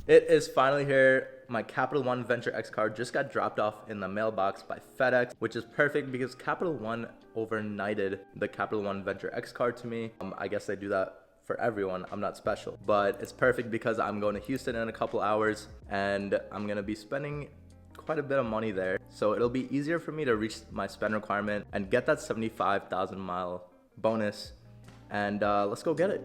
It is finally here. My Capital One Venture X card just got dropped off in the mailbox by FedEx, which is perfect because Capital One overnighted the Capital One Venture X card to me. I guess they do that for everyone. I'm not special, but it's perfect because I'm going to Houston in a couple hours and I'm gonna be spending quite a bit of money there. So it'll be easier for me to reach my spend requirement and get that 75,000 mile bonus. And let's go get it.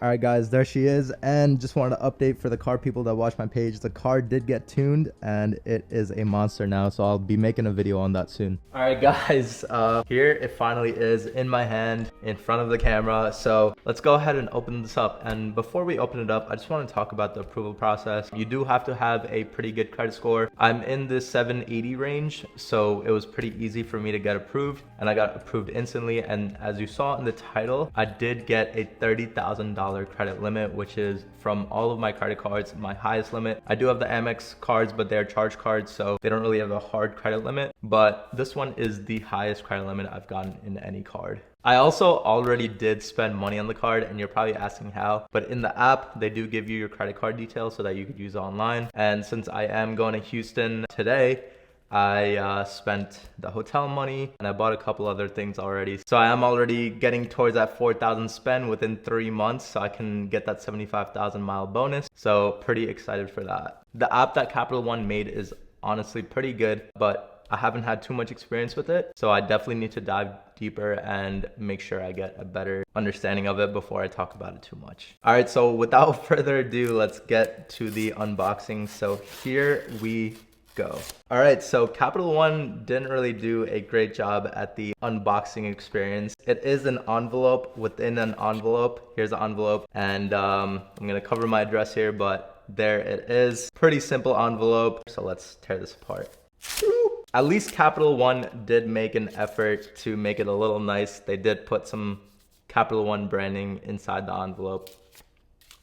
All right, guys, there she is. And just wanted to update for the car people that watch my page. The car did get tuned and it is a monster now. So I'll be making a video on that soon. All right, guys, here it finally is in my hand in front of the camera. So let's go ahead and open this up. And before we open it up, I just want to talk about the approval process. You do have to have a pretty good credit score. I'm in the 780 range, so it was pretty easy for me to get approved, and I got approved instantly. And as you saw in the title, I did get a $30,000 credit limit, which is from all of my credit cards, my highest limit. I do have the Amex cards, but they're charge cards, so they don't really have a hard credit limit. But this one is the highest credit limit I've gotten in any card. I also already did spend money on the card, and you're probably asking how, but in the app, they do give you your credit card details so that you could use it online. And since I am going to Houston today, I spent the hotel money and I bought a couple other things already. So I am already getting towards that 4,000 spend within 3 months, so I can get that 75,000 mile bonus. So pretty excited for that. The app that Capital One made is honestly pretty good, but I haven't had too much experience with it. So I definitely need to dive deeper and make sure I get a better understanding of it before I talk about it too much. All right, so without further ado, let's get to the unboxing. So here we go. All right, so Capital One didn't really do a great job at the unboxing experience. It is an envelope within an envelope. Here's the envelope, and I'm gonna cover my address here, but there it is. Pretty simple envelope. So let's tear this apart. At least Capital One did make an effort to make it a little nice. They did put some Capital One branding inside the envelope.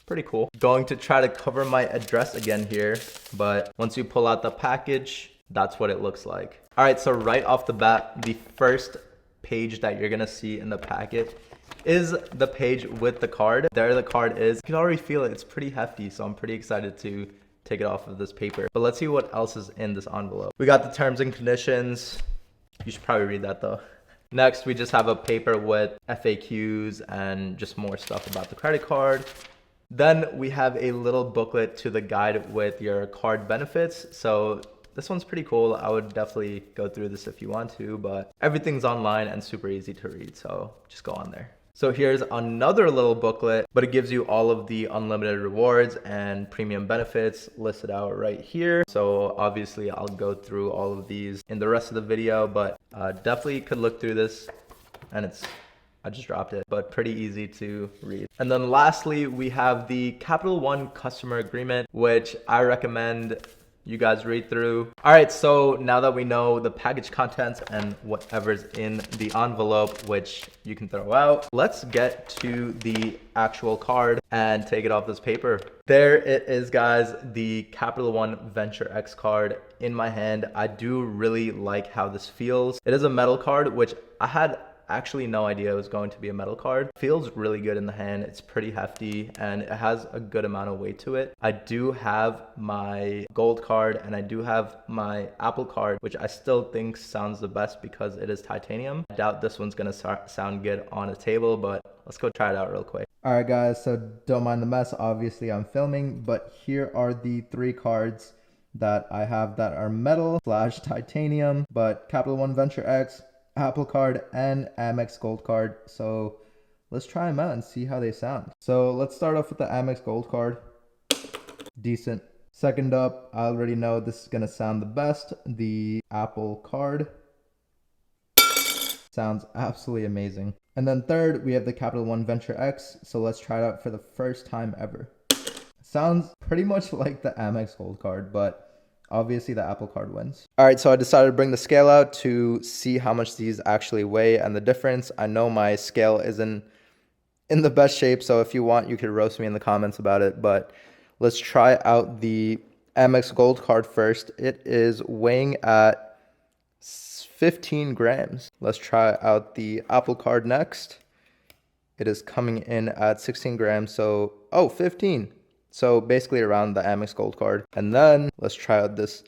Pretty cool. Going to try to cover my address again here, but once you pull out the package, that's what it looks like. All right, so right off the bat, the first page that you're gonna see in the packet is the page with the card. There the card is. You can already feel it, it's pretty hefty, so I'm pretty excited to take it off of this paper. But let's see what else is in this envelope. We got the terms and conditions. You should probably read that though. Next, we just have a paper with FAQs and just more stuff about the credit card. Then we have a little booklet to the guide with your card benefits. So this one's pretty cool. I would definitely go through this if you want to, but everything's online and super easy to read. So just go on there. So here's another little booklet, but it gives you all of the unlimited rewards and premium benefits listed out right here. So obviously I'll go through all of these in the rest of the video, but definitely could look through this, and I just dropped it, but pretty easy to read. And then lastly, we have the Capital One customer agreement, which I recommend you guys read through. All right, so now that we know the package contents and whatever's in the envelope, which you can throw out, let's get to the actual card and take it off this paper. There it is, guys, the Capital One Venture X card in my hand. I do really like how this feels. It is a metal card, which I had actually no idea it was going to be a metal card. Feels really good in the hand. It's pretty hefty and it has a good amount of weight to it. I do have my gold card and I do have my Apple card, which I still think sounds the best because it is titanium. I doubt this one's gonna sound good on a table, but let's go try it out real quick. All right, guys, so don't mind the mess. Obviously I'm filming, but here are the 3 cards that I have that are metal / titanium, but Capital One Venture X, Apple card, and Amex Gold card. So let's try them out and see how they sound. So let's start off with the Amex Gold card. Decent. Second up, I already know this is gonna sound the best, the Apple card. Sounds absolutely amazing. And then third, we have the Capital One Venture X. So let's try it out for the first time ever. Sounds pretty much like the Amex Gold card, but obviously the Apple card wins. All right, so I decided to bring the scale out to see how much these actually weigh and the difference. I know my scale isn't in the best shape, so if you want, you could roast me in the comments about it, but let's try out the Amex Gold card first. It is weighing at 15 grams. Let's try out the Apple Card next. It is coming in at 16 grams, so, 15. So basically around the Amex Gold Card. And then let's try out this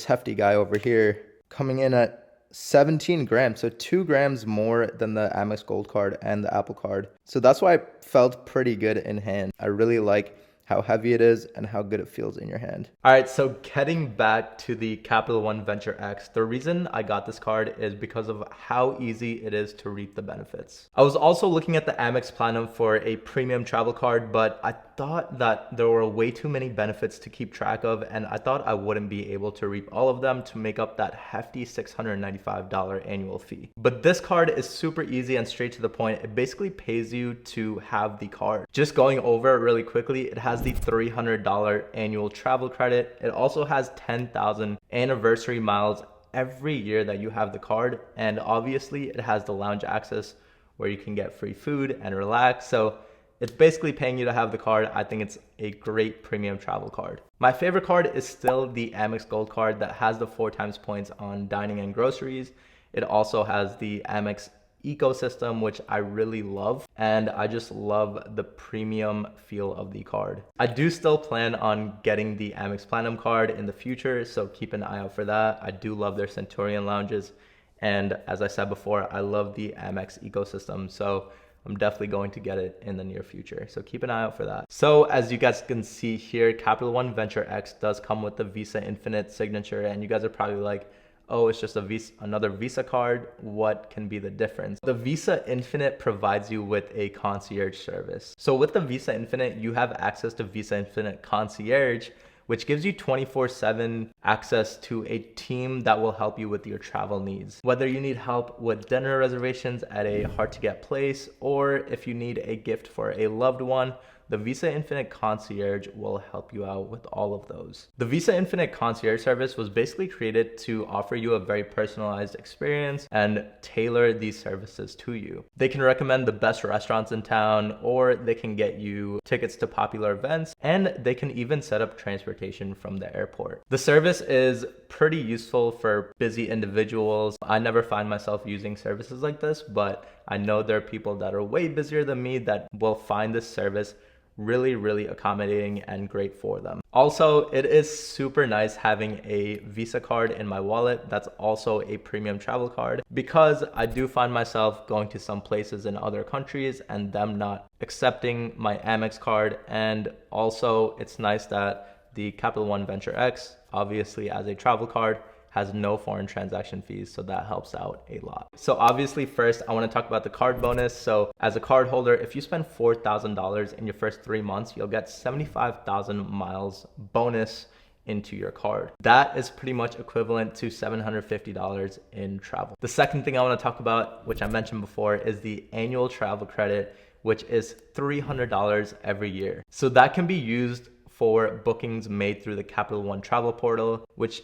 hefty guy over here, coming in at 17 grams, so 2 grams more than the Amex Gold Card and the Apple Card. So that's why it felt pretty good in hand. I really like how heavy it is and how good it feels in your hand. All right, so getting back to the Capital One Venture X, the reason I got this card is because of how easy it is to reap the benefits. I was also looking at the Amex Platinum for a premium travel card, but I thought that there were way too many benefits to keep track of, and I thought I wouldn't be able to reap all of them to make up that hefty $695 annual fee. But this card is super easy and straight to the point. It basically pays you to have the card. Just going over it really quickly, it has the $300 annual travel credit. It also has 10,000 anniversary miles every year that you have the card, and obviously it has the lounge access where you can get free food and relax. So it's basically paying you to have the card. I think it's a great premium travel card. My favorite card is still the Amex Gold Card that has the 4 times points on dining and groceries. It also has the Amex ecosystem, which I really love, and I just love the premium feel of the card. I do still plan on getting the Amex Platinum card in the future, so keep an eye out for that. I do love their Centurion lounges, and as I said before, I love the Amex ecosystem, so I'm definitely going to get it in the near future. So keep an eye out for that. So as you guys can see here, Capital One Venture X does come with the Visa Infinite signature, and you guys are probably like, oh, it's just a Visa, another Visa card. What can be the difference? The Visa Infinite provides you with a concierge service. So with the Visa Infinite, you have access to Visa Infinite Concierge, which gives you 24/7 access to a team that will help you with your travel needs. Whether you need help with dinner reservations at a hard to get place, or if you need a gift for a loved one, the Visa Infinite Concierge will help you out with all of those. The Visa Infinite Concierge service was basically created to offer you a very personalized experience and tailor these services to you. They can recommend the best restaurants in town, or they can get you tickets to popular events, and they can even set up transportation from the airport. The service is pretty useful for busy individuals. I never find myself using services like this, but I know there are people that are way busier than me that will find this service really accommodating and great for them. Also, it is super nice having a Visa card in my wallet that's also a premium travel card, because I do find myself going to some places in other countries and them not accepting my Amex card. And also it's nice that the Capital One Venture X, obviously as a travel card, has no foreign transaction fees, so that helps out a lot. So obviously first I want to talk about the card bonus. So as a card holder, if you spend $4,000 in your first 3 months, you'll get 75,000 miles bonus into your card. That is pretty much equivalent to $750 in travel. The second thing I want to talk about, which I mentioned before, is the annual travel credit, which is $300 every year. So that can be used for bookings made through the Capital One travel portal, which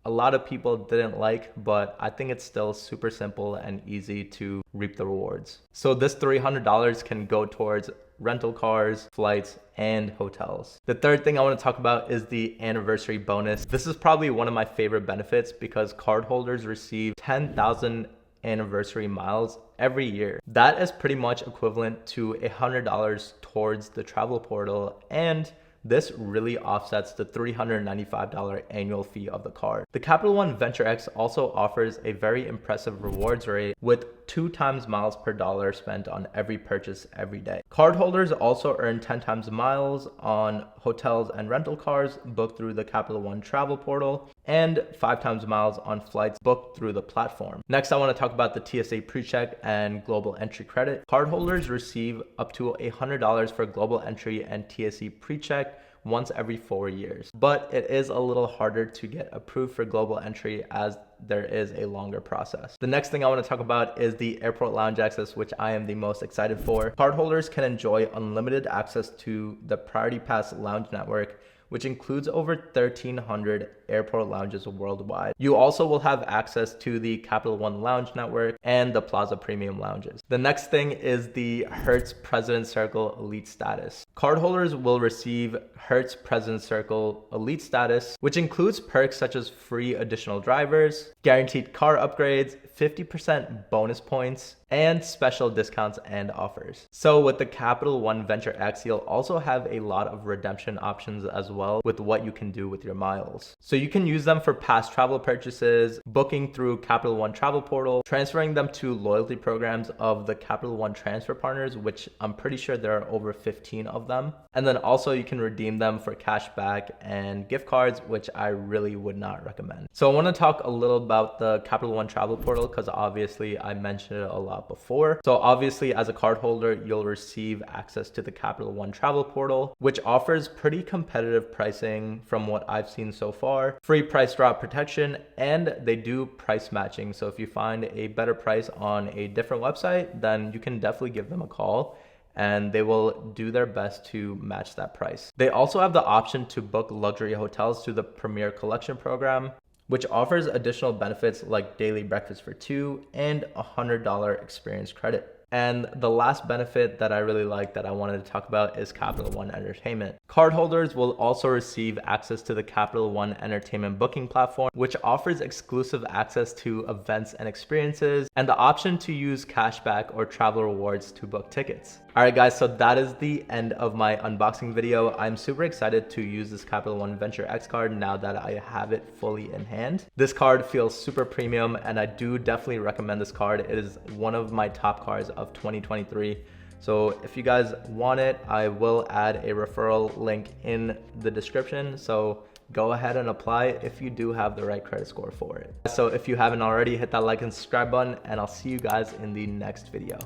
a lot of people didn't like, but I think it's still super simple and easy to reap the rewards. So this $300 can go towards rental cars, flights, and hotels. The third thing I want to talk about is the anniversary bonus. This is probably one of my favorite benefits because cardholders receive 10,000 anniversary miles every year. That is pretty much equivalent to $100 towards the travel portal, and this really offsets the $395 annual fee of the card. The Capital One Venture X also offers a very impressive rewards rate with 2 times miles per dollar spent on every purchase every day. Cardholders also earn 10 times miles on hotels and rental cars booked through the Capital One travel portal, and 5 times miles on flights booked through the platform. Next, I want to talk about the TSA PreCheck and Global Entry credit. Cardholders receive up to $100 for Global Entry and TSA PreCheck once every 4 years. But it is a little harder to get approved for Global Entry as there is a longer process. The next thing I want to talk about is the airport lounge access, which I am the most excited for. Cardholders can enjoy unlimited access to the Priority Pass lounge network, which includes over 1,300 airport lounges worldwide. You also will have access to the Capital One Lounge Network and the Plaza Premium Lounges. The next thing is the Hertz President Circle Elite status. Cardholders will receive Hertz President Circle Elite status, which includes perks such as free additional drivers, guaranteed car upgrades, 50% bonus points, and special discounts and offers. So with the Capital One Venture X, you'll also have a lot of redemption options as well with what you can do with your miles. So you can use them for past travel purchases, booking through Capital One Travel Portal, transferring them to loyalty programs of the Capital One transfer partners, which I'm pretty sure there are over 15 of them. And then also you can redeem them for cash back and gift cards, which I really would not recommend. So I want to talk a little about the Capital One Travel Portal because obviously I mentioned it a lot before. So obviously as a cardholder, you'll receive access to the Capital One Travel Portal, which offers pretty competitive pricing from what I've seen so far, free price drop protection, and they do price matching. So if you find a better price on a different website, then you can definitely give them a call and they will do their best to match that price. They also have the option to book luxury hotels through the Premier Collection program, which offers additional benefits like daily breakfast for two and $100 experience credit. And the last benefit that I really like that I wanted to talk about is Capital One Entertainment. Cardholders will also receive access to the Capital One Entertainment booking platform, which offers exclusive access to events and experiences, and the option to use cashback or travel rewards to book tickets. All right, guys, so that is the end of my unboxing video. I'm super excited to use this Capital One Venture X card now that I have it fully in hand. This card feels super premium, and I do definitely recommend this card. It is one of my top cards of 2023. So if you guys want it, I will add a referral link in the description. So go ahead and apply if you do have the right credit score for it. So if you haven't already, hit that like and subscribe button, and I'll see you guys in the next video.